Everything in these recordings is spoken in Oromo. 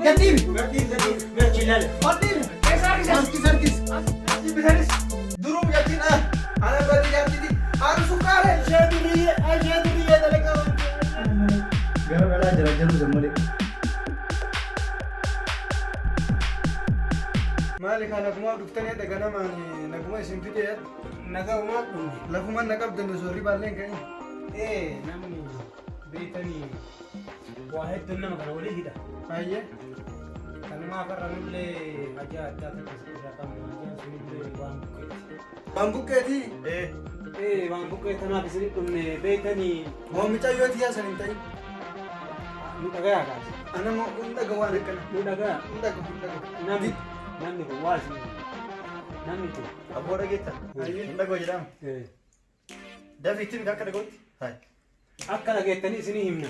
Gadhiibi. Gachilaale. Gadhiibi. Sarkis. Bitanis. Duruu gachiidha. Ana bari jaartiti. Haru sukaare. Ashee duriyee dalagaa. Gara galaa jira jiru zammalee. Maali kana kuma dhuftanii adda ganamaan naguma isin fidee Nagaumaa kun. lafuma naqabdan soorri baalleen ka'in. Namni beekanii waa hedduun nama kana walii hidha. Baay'ee. Kanumaaf irra nullee hajaa addaa tokko irraa qabna. Hajaan sunillee waan buqqeeti. Waan buqqeetii. Waan buqqee kanaaf isin dhumne beekanii Oomicha yoo tiyyaa san hin ta'in. nu dhagayaa kaase. Ana moo hin dhaga waan akkana. Nu dhagayaa. Hin dhaga. Namni kun waa isin namni kun. Abboo dhageetta. Hin dhagoo jedhama. Dafiitti akka dhagootti. Akka dhageettanii isinii himna.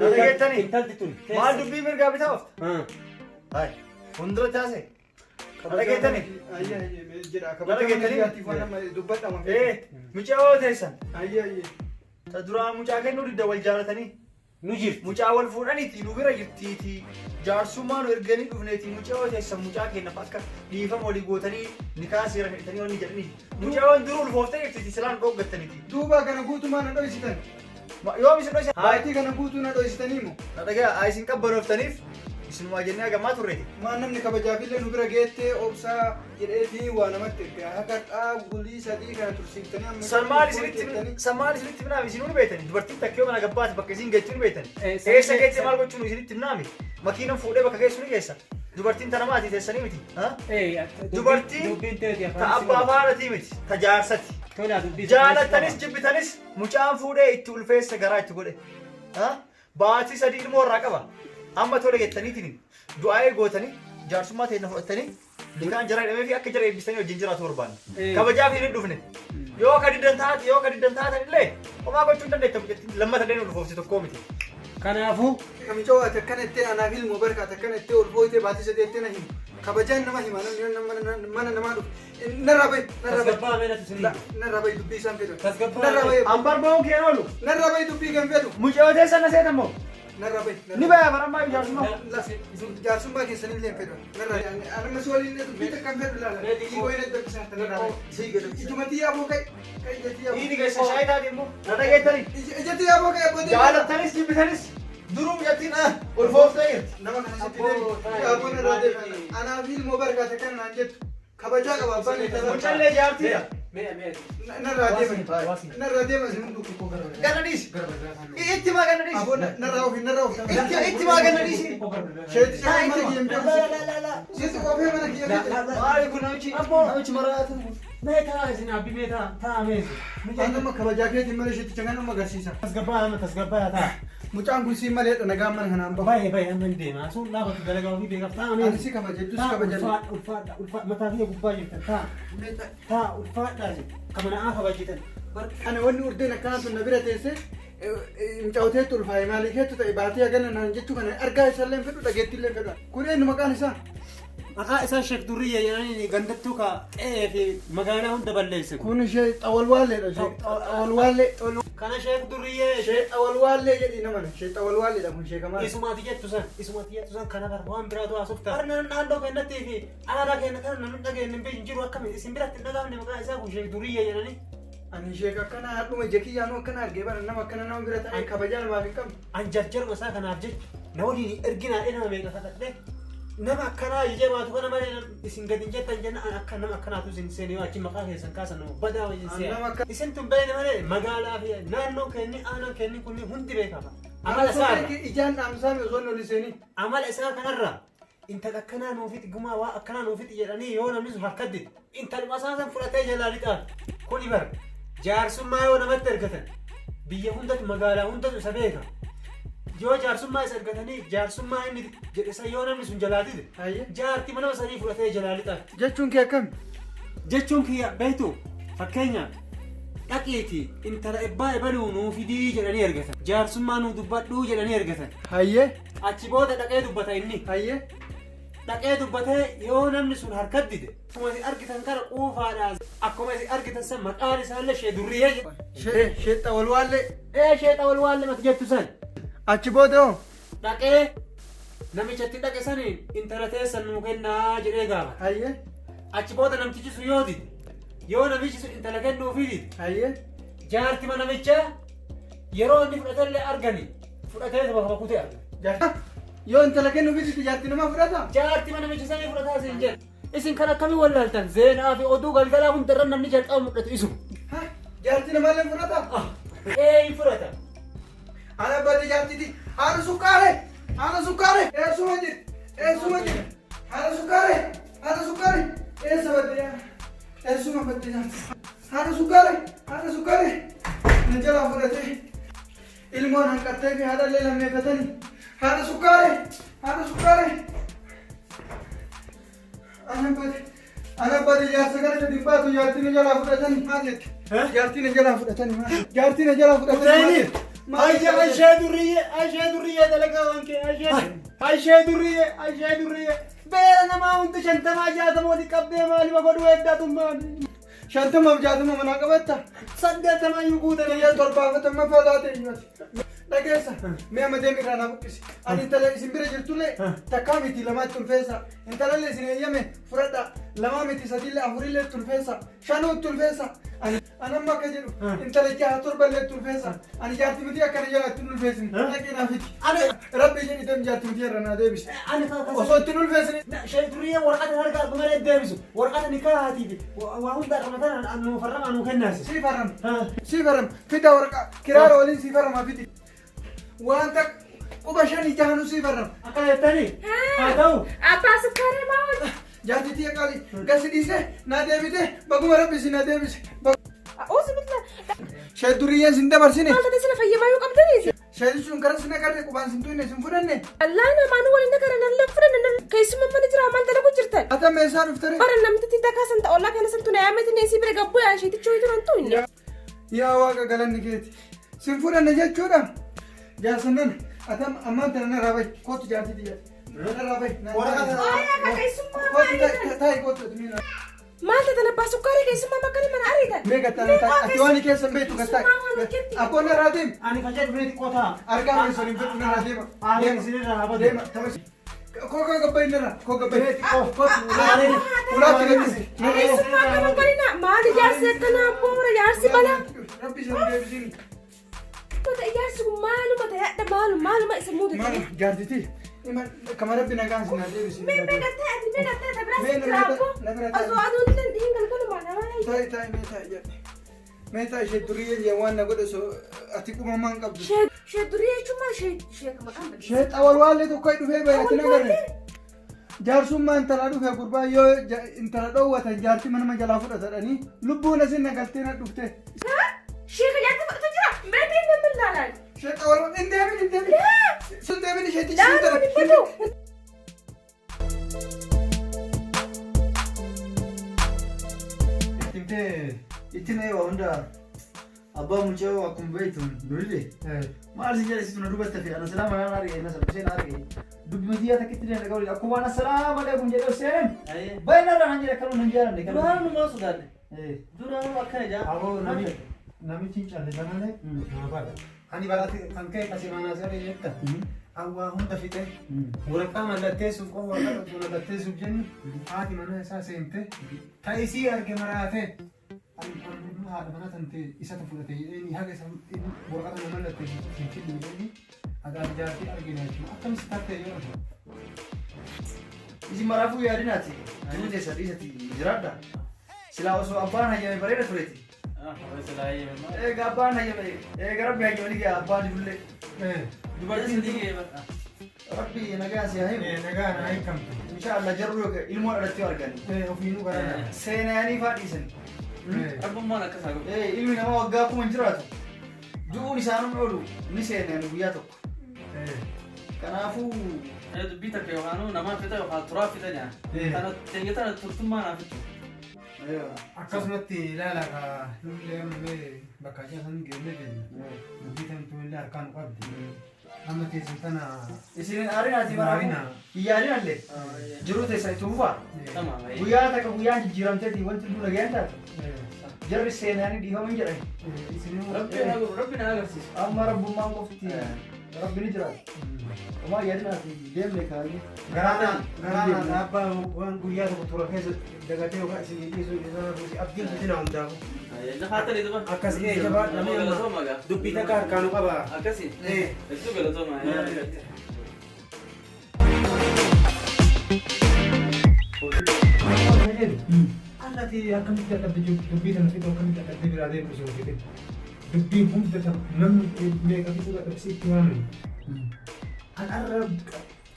Dhageettanii. Intalti tun. Maal dubbii mirgaa bitaa oofta? Fuuldura taasise. Dhageettanii. Jedha Dhageettanii? kabajaatiif waan nama dubbadhama. Mucaa oo teessan. Ayyee. Ta duraan mucaa kennuu didda wal jaalatanii. Nu jirti. Mucaa wal fuudhaniiti nu bira jirtiiti. Jaarsummaa nu erganii dhufneeti mucaa oo teessan mucaa kennaaf akka dhiifama walii gootanii nikaa seera hidhatanii waan jedhanii. Mucaa waan duruu ulfooftee jirtiiti silaan dhoggattaniiti. Duuba kana guutumaa na dho'isitan. Yoom isin dhoyse? Baatii kana guutuu na dho'isitanii moo? Na dhagaa isin qabbanoftaniif isinumaa jennee hagamaa turreeti. Maan namni kabajaafillee nu bira geettee obsaa jedheetii waa namatti erga. Akka dhaa gulii sadii kana tursiiftanii amma. Sammaan isinitti minaami isinuu ni beekani. Dubartiin takka yoo mana gabbaati bakka isin geechuu ni beekani. Eessa geesse maal gochuun isinitti minaami. Makiinan fuudhee bakka geessu ni geessa. Dubartiin tana maatii teessanii miti. Dubartiin ta abbaa faadhatii miti. Ta jaarsati. Jaalattanis jibbitanis mucaan fuudhee itti ulfeessa garaa itti godhe. Baatii sadii ilmoo irraa qaba. Amma tola geettaniitiin du'aa gootanii jaarsummaa ta'e na fudhatanii nikaan jara hidhamee fi akka jara eebbistanii wajjin jiraatu barbaanne. Kabajaaf hin dhufne. Yoo ka diddan taatan illee homaa gochuu hin dandeettan lammata illee nu dhufoofsi tokkoo miti. Kanaafuu Kamichoo ati akkana ittee anaaf ilmoo barkaata akkana ittee ol fooyitee baatii sadii ittee na himu. Kabajaan nama hima namni mana namaa dhufu. Narraa bahi. tasgabbaa meelatu isinii. Narraa bahi dubbii isaan fedhu. Tasgabbaa. Narraa bahi. Ambar ba'uu kee oolu. Narraa bahi dubbii kan fedhu. Mucaa teessan na seetan moo? Narraa bahi. Ni baya barammaa jaarsummaa. Jaarsummaa keessanii illee fedhu. Narraa bahi. Anuma si waliin dubbii kan fedhu laala. Dhiigoo hin edda bisaa narraa bahi. Ijumatti yaaboo kai. Dhiini keessa shaayii taate immoo na dhageettanii. Ijatti yaaboo kai abbootii. Jaalattanis jibbitanis duruu biyattiin ulfooftee jirti. Nama kana sitti deemi. Yaaboo narraa deemi. Anaaf ilmoo barkaata kan naan jettu. Kabajaa qaba abbaan itti Mucaallee jaartiidha. narraa deema isin hundi koo Ganadhiis. Itti maa ganadhiis. aboo narraa ofi Itti maa ganadhiis. sheeti mana kiyya sheeti qofee mana kiyya Maali kun namichi maraatu. Meetaa isin abbi meetaa taa meesu. nama kabajaa keetiin malee sheeticha kan nama agarsiisa Tasgabbaa taa. mucaan kun siin malee nagaan mana kanaan bahu Baay'ee amma hin deema. Asuun dhaabatu dalagaa ofii beekaaf taa ani meesu. si kabaja jettus kabaja Ulfaadha mataa fi gubbaa jirtan taa ulfaadhaa kamana'aa kabajitan. ana wanni urdeen akkanaa tun na bira teesse mucaawoteetti ulfaa'e maalii keettu ta'e baatii hagana naan jechuu kana argaa isaallee fedhu dhageettiillee fedhu kun eenyu maqaan isaa Maqaa isaa Sheek Durriyya jedhanii gandattuu ka qe'ee fi magaalaa hunda balleesse. kun ishee xawalwaalleedha ishee xawalwaallee Kana Sheek Durriyyee ishee xawalwaallee jedhi namana ishee xawalwaalleedha kun ishee kamaa Isumaati jettu san kana bar waan biraatu haasofta. Harnaan naannoo kennattii fi aadaa kenna kana namni dhageenye hin jiru akkami isin biratti hin dhagahamne maqaa isaa kun Sheek Durriyya jedhanii. ani ishee akkana haadhuma jakiyyaanuu akkana argee bara nama akkana nama bira ta'e kabajaa namaaf hin qabne An jarjaruma isaa kanaaf jecha na waliin erginaa dhedhama meeqa kakadhe nama akkanaa ijee baatu kana malee isin gadi hin jettan jenna an akka nama akkanaatu isin seenee achi maqaa keessan kaasan nama badaa wajjin seena. Isin tun beekne malee magaalaa fi naannoo kenni aanaan kenni kunni hundi beekama. Amala isaa ijaan dhaamsaame osoo inni oli seenii amala isaa kanarra intala akkanaa nuufiti gumaa waa akkanaa nuufiti jedhanii yoo namni sun harkatti intaluma isaa san fudhatee jalaa lixaan kuni bara jaarsummaa yoo namatti ergatan biyya hundatu magaalaa hundatu isa beeka. Yoo jaarsummaa isa ergatanii jaarsummaa inni jedhisa yoo namni sun jalaa dide jaartii mana sanii fudhatee jalaa lixaan. jechuun kee akkami Jechuun kiyya beektu fakkeenyaaf dhaqiitii intala ebbaa ebaluu nuu fidii jedhanii ergatan. Jaarsummaa nuu dubbadhuu jedhanii ergatan. hayyee Achi booda dhaqee dubbata inni. hayyee Dhaqee dubbatee yoo namni sun harkat dide akkuma isin argitan kana quufaadhaan akkuma isin argitan san maqaan isaallee Sheek Durriyyee jedhama. shee xawalwaallee Sheek Xawalwaallee mati jettu san achi booda hoo dhaqee namichatti dhaqe saniin intala teessan nuu kennaa jedhee gaafa. Hayyee. Achi booda namtichi sun yoo dide yoo namichi sun intala kennuufii dide. Hayyee. Jaartima namichaa yeroo inni fudhatellee argani fudhatee bakka kutee argani. Yoo intala kennuufii dide jaartii nama fudhata? Jaartima namicha sanii fudhataa isin jedha. Isin kan akkamii wallaaltan zeenaa fi oduu galgalaa hundarra namni jalqaba mul'atu isu. Jaartii namaallee fudhata? Hin fudhata. Ana badde jaartiti. Haala sukkaare! Haala sukkaare! Eessuma jira! Eessuma jira! Haala sukkaare! Haala sukkaare! Eessa badde yaa? Eessuma badde jaarti. Haala sukkaare! Haala sukkaare! Na jalaa fudhatee ilmoon hanqattee fi haadhallee lammeeffatanii. Haala sukkaare! Haala sukkaare! Ana badde jaarsa kana gadi baatu jaartii na jalaa fudhatanii maal jette? Jaartii na jalaa fudhatanii maal? Jaartii na jalaa fudhatanii maal? Ashee durriyyee dalagaa waan kee ashee durriyyee beera namaa hundi 50-60 walitti qabdee maaliif godhuu eeggatummaan 50-60 manaa qabatta? 80 iyyuu guutanii Biyya 70 fataate iyyuuti. Dhageessa mee amma deemi irraa na buqqisi. Ani intala isin bira jirtullee takkaa miti lamaatti ulfeessa. Intalallee isin eeyyame fudhadha. Lamaa miti sadiillee afurillee tulfeessa. Shanuu tulfeessa. Ani amma akka jedhu intala 6-7 tulfeessa. Ani jaartii miti akkana jalaatti ulfeessin. Dhaqee naafiti. Rabbi jedhi deemi jaartii miti irra naa deebisi. Osoo ittiin ulfeessini. Durriyyee waraqata harka argu malee deebisu. Waraqata ni kaa'aatiifi waa hundaa qabatan nu farrama nu kennaasi. Sii faram. Fida waraqaa kiraara waliin sii faramaa fidi. Wanta quba 5-6 sii faram. Akkana jettanii? Haa ta'u. Abbaa sukkaaree maal? Jaartii tiyya qaali. Gasi dhiise naa deebite baguma rabbisi naa deebise. Osi bitla. Shee duriyyeen sin dabarsine. Maal ta'e sila fayyamaa yoo qabdanii? Shee sun karaa sin agarre qubaan sin tuyne sin fudhanne. Allaana maanu waliin nagara nan fudhanne keessuma mana jira maal dalagu jirtan? Ata meeshaa dhuftare. Bara namti tinta kaasan ta'u ollaa kana santu na yaamete neesii bira gabbuu yaa isheetti chooyitu nan tu'inne. Yaa waaqa galanni keeti. Sin fudhanne jechuudha. Jaarsannan atam ammaan tana na raabai kootu jaartii tiyya. Na raabai. Taa'ii kootu mina. Maal ta'an abbaa sukkaaree keessummaa makkanii mana ariitan? Mee gataan ati waan keessan beektu gataa. Abboon na raadeem. Ani kan jedhu beeti qotaa. Argaa keessan hin fedhu na raadeema. Deema isinirraa haa Deema taphashi. Koo gabbaa'in nara. Koo gabbaa'in. Ulaatti gattisi. Keessummaa kana balina maali jaarsi akkanaa boora jaarsi balaa? Rabbi san deebisini. Jaarsi kun maaluma ta'edha maaluma isa muudu. Maal jaartiti. Kama rabbi nagaan sin deebisini. Mee gattee tabiraas jiraabbo. Osoo aduun illee dhihin galgaluma nama. Taa'ii meetaa ishee duriyyee jee waan na godhe so ati qumamaan qabdu. Shee duriyyee jechuun maal shee kama qabda? Shee xawalwaallee tokko dhufee baay'atina garre. Jaarsummaa intalaa dhufee gurbaa yoo intala dhoowwatan jaartii manama jalaa fudhatadhanii lubbuun asin nagaltee na dhufte. Shee ka jaartii fudhatu jira? Meetii hin deemin laalaan. Shee xawalwaan hin deemin. Sun deemin isheetti jiru dara. Ittiin eewa hunda abbaa mucaa akkuma beektu nulli maal si jedhesitu na dubbata fi ana salaama naan argee na seen argee dubbi biyya takkitti deemee qabu akkuma ana salaama alaikum jedhee seen baay'ina irraa nan jedhe kanuma nan jaalanne kan Duraan nu maa sodaanne. Duraan akkana jaa. Aboo namichi hin calle malee nama baadha. Ani baadhatti kan ka'e kasii maanaa saree jetta. Awwaa hunda fixe waraqaa mallatteessuuf qofa waraqaa mallatteessuuf jennu haati mana isaa seente ta'isii arge maraatee haadha mana tante isa fudhate jedhanii haga isa waraqaa nama mallatteessuuf hin kennu jedhanii agaan jaartii argina jechuudha. Akkamis taatee yoo ta'u. isin maraafuu yaadinaati jiru teessa dhiisatti jiraadha silaa osoo abbaan hayyame bareeda tureeti. Egaa abbaan hayyame rabbi hayyamanii gaa abbaan dullee. Dubartiin dhigee rabbi nagaa si haa himu. Nagaa na hiikamtu. Inshaallah jarru ilmoo dhalatti argani. Ofiinuu barana. Seenaanii faadhiisan. Abbummaan akkas haa godhu. Ilmi namaa waggaa akkuma hin jiraatu. Du'uun isaanuma oolu ni seenan guyyaa tokko. Kanaafuu dubbii takka yookaan namaa fita yookaan turaa fita nyaa. Kana teeyyata turtummaa naaf fixu. Akkasumatti ilaala illee ammallee bakka ishee san geenne jenna. Dubbii tamtuu illee harkaan qabdi. Amma teessan tana isin aarinaati maraafuu iyyaadinallee jiruu teessan itti fufaa. Guyyaa takka guyyaan jijjiiramteeti wanti dura ga'een taate. Jarri seenaanii dhiifaman jedhani. Rabbi na agarsiisa. Amma rabbummaan qofti Rabbini jira. Oma yadna deem le khali. Garaan abbaa waan guyyaa tokko tura keessa dagatee yookaan isin dhiisuu isaa buusi abdiin guddina hundaa'u. Jahaatani dhuman. Akkasii jabaa Nama galatooma gaa. dubbii takka harkaanuu qaba. Akkasii. Hedduu galatooma. Allati akkamitti dadhabde dubbii kana fixuu akkamitti dadhabde biraa deemu ishee hojjete. Dubbii hunda namni meeqa fixuu dadhabsee itti waamani. An arra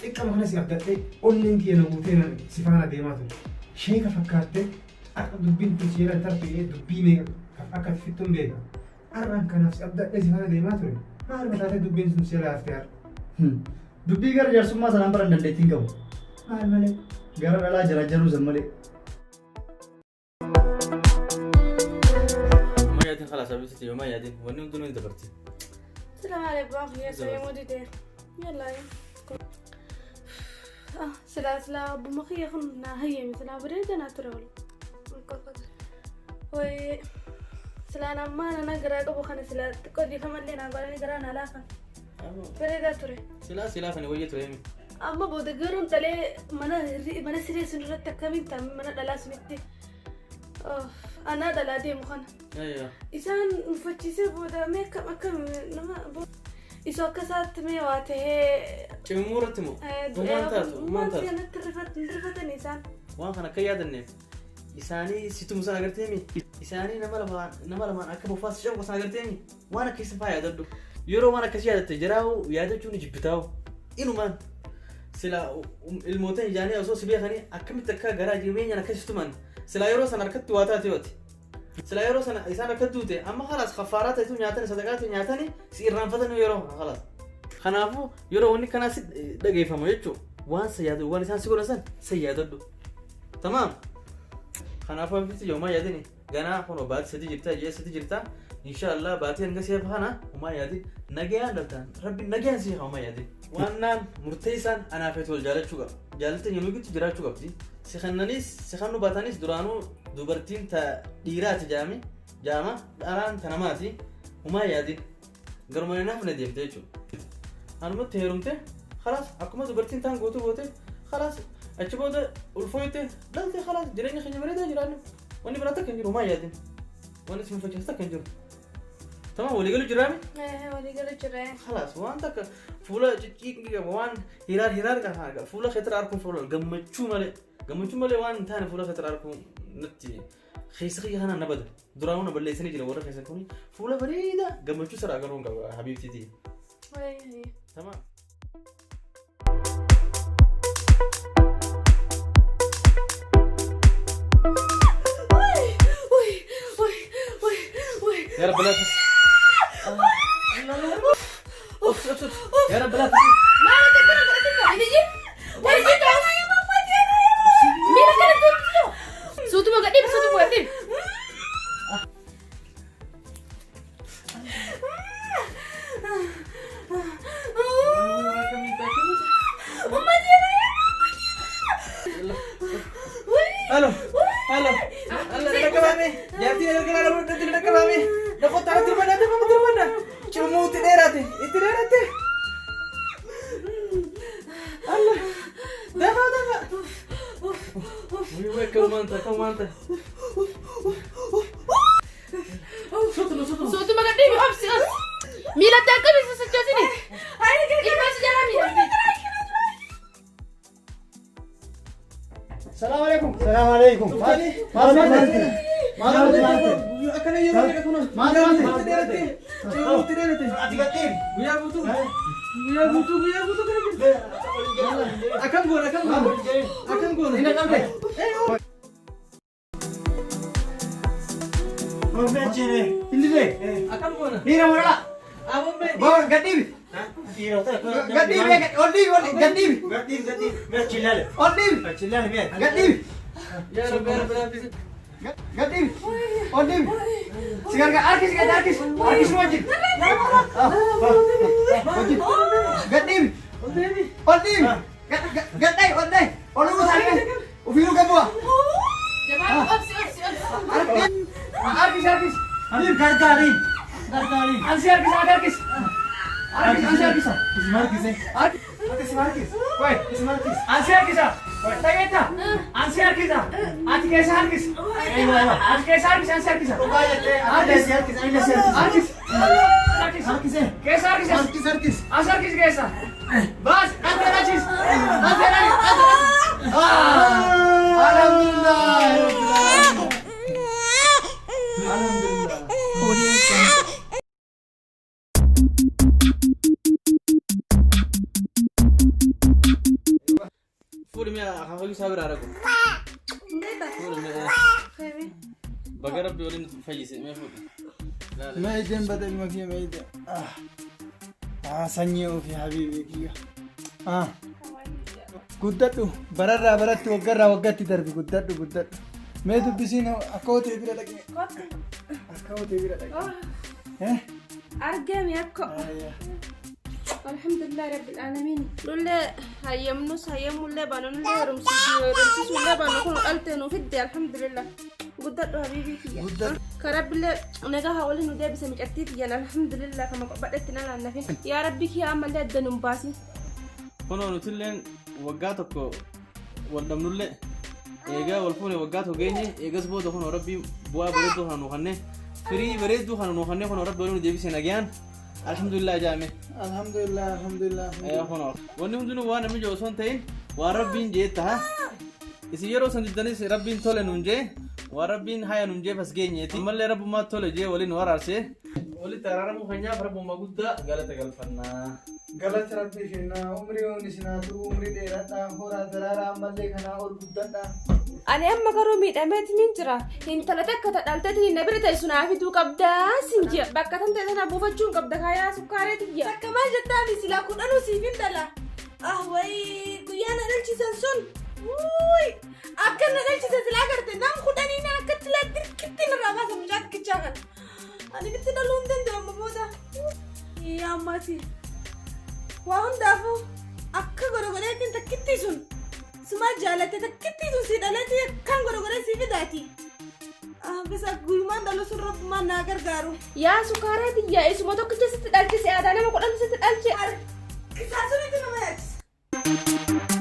xiqqama kana si abdattee onneen kiyya na guutee si faana deemaa ture. Sheeka fakkaattee akka dubbiin kun si jedhan tartee dubbii meeqa akka fixuun beeka. Arraan kanaaf si abdadhee si faana deemaa ture. Maal mataatee dubbiin sun si jala haftee har'a. Dubbii gara jaarsummaa sanaan baran dandeettiin qabu. Maal malee? Gara dhalaa jiraachuu san malee. ما يادين خلاص أبيت يوم ما يادين وني بدون دبرتي. السلام عليكم أخي يا سلام وديتي يلا يا سلا أبو مخي يخلنا هي مثل بريد أنا ترول وي سلا أنا ما أنا نقرأ أبو خان سلا تقولي كمان لنا قالني قرأنا لا خان بريد ترى سلا فني وجهت ويمي. أما بود قرون تلي منا سيريس نرد تكمل تام منا دلا سميتي أنا دلا دي مخان أيوه. إنسان مفتشي بودا مكم نما إسوا كسات ميواته كمورة تمو. ما في أنا نرفت الإنسان. وان خنا كياد النيف. إساني ستو مسنا قرتيمي. إساني نملا أكبر فاس شو مسنا قرتيمي. وانا كيس فايا دردو. يورو وانا كشيء تجراو وياده شو نجبتاو. إنه مان. سلا الموتين جاني أصوص بيا خني أكمل تكا جراج يومين أنا كشفت من. سلا يورو سنا ركضت واتاتي واتي. سلا يورو سنا إسانا كدوتي أما خلاص خفارات يتو نياتني صدقات نياتني سيران فتن يورو خلاص. خنافو يورو وني كنا سد دقي فما يجو وان سيادو وان إنسان سيقول إنسان سيادو تمام. خنافو في يوم ما يدني جانا خنو بعد سدي جرتا جي سدي جرتا إن شاء الله بعدين نقصي فهنا وما يدي نجيان دلتان ربي نجيان سيها وما يدي وانا مرتيسان أنا في طول جالت شوكا جالت يومي كنت جرات شوكا بدي سخنو باتانيس درانو دوبرتين تا ديرات جامع الآن تناماتي وما يدي قرمنا نحن نديم تيجو أنا ما تهرمته خلاص أكمل دوبرتين تان قوتو خلاص أشوفه الفويته دلته خلاص جريني خنجر مريضة جرانو واني براتك كنجرو ما يدي وانا اسمه فجأة كنجرو تمام ولي قالوا جرامي ولي قالوا جرامي خلاص وانتك فولا جيك وان هيرار كان هذا فولا خطر أركم فولا جمتشو مالي وان ثاني فولا خطر أركم نتي خيسخي هنا نبض دراونا بالله سنة جرا ورا خيسخوني فولا بريدة جمتشو سر أقرون كا حبيبتي دي تمام يا رب لا تس يا رب لا تس ما أنا تكلم يجي أنا يا ماما أنا يا ماما مين كان صوته ما قديم صوته ما قديم هلو ركبامي جاتي ركبامي دخلت على ترمنا شمو تديراتي الله دفع ويوه كمانتا صوته ما قديم أبسي ميلا تاكل بس سجاسيني إيه ما سجلا ميلا السلام عليكم. السلام عليكم. Ansi harkisa. Ismarkise. Ati ismarkis. Wai, ismarkis. Ansi harkisa. Dhageetta. Ansi harkisa. Ati keessa harkis. Ati keessa harkis ansi harkisa. Dhugaa jettee harkis harkis aina harkis. Harkis. Harkis. Harkise. Keessa harkis. Harkis harkis. As harkis keessa. Bas, ante harkis. Ante harkis. Alhamdulillah. Alhamdulillah. Fuudhi mi'a akaakayyuu isaa biraa dhaqu. Fuudhi mi'a baga rabbi waliin fayyise mi'a fuudhi. Meeyideen bada ilma kiyya meeyideen. Sanyii ofii habiibii kiyya. Guddadhu bararraa baratti waggarraa waggatti darbi guddadhu. Mee dubbisiin akka hotee bira dhaqne. Akka hotee bira dhaqne. Argame akko. Alhamdulillah rabbil alamin. Lulle hayyamullee baanu lulle rumsisuullee baanu kun dhalte nu fidde alhamdulillah. Guddadhu habiibii kiyya. Karabbillee nagaa waliin nu deebise miccattii kiyyan alhamdulillah kama badhetti na naannafin. Yaa rabbi kiyya ammallee adda nu baasi. Kunoo nutilleen waggaa tokko wal dhabnullee eegaa wal fuune waggaa tokko geenye eegas booda kunoo rabbi bu'aa bareedduu kana nuu kennee firii bareedduu kana nuu kennee kunoo rabbi waliin nu deebise nagayaan alhamdulillah jaame. Alhamdulillah. Kunoo wanni hundinuu waan namni jiru osoo hin ta'in waan rabbiin jee taha isin yeroo san diddanis rabbiin tole nuun jee waan rabbiin haya nuun jee fas geenyeeti ammallee rabbummaa tole jee waliin waraarsee walitti araaramuu keenyaaf rabbummaa guddaa galata galfannaa. Galata rabbii kennaa umrii ooni sinaatu umrii dheeradhaa horaa daraaraa ammallee kanaa ol guddadhaa. Ani amma garuu miidhameetiin jira. Intala takka dhaalteetiin na bira teessu naa fiduu qabdaa sin jira. Bakka tan ta'e sana buufachuun qabda kaayaa sukkaareeti jira. Bakka maal jettaa misilaa kudhanuu siif intala. Wayii guyyaa na dhalchisan sun. Akka na dhalchisan silaa garte nam kudhanii na akka tilaa dirqitti narraa baasa mucaa xiqqichaa kana. Ani bitti dhaluu hin danda'u amma booda. Yaa ammaati. Waa hundaafuu akka godhogodheetiin takkitti sun suma jaalatte takkitti sun si dhalatii kan godhogodhee si fidaati. Bisa guyyumaan dhalu sun rabbumaan naa gargaaru. Yaa sukaareeti yaa isuma tokkicha sitti dhalchise aadaa nama kudhan sitti dhalche. Kisaa sunitti nama yaachisa.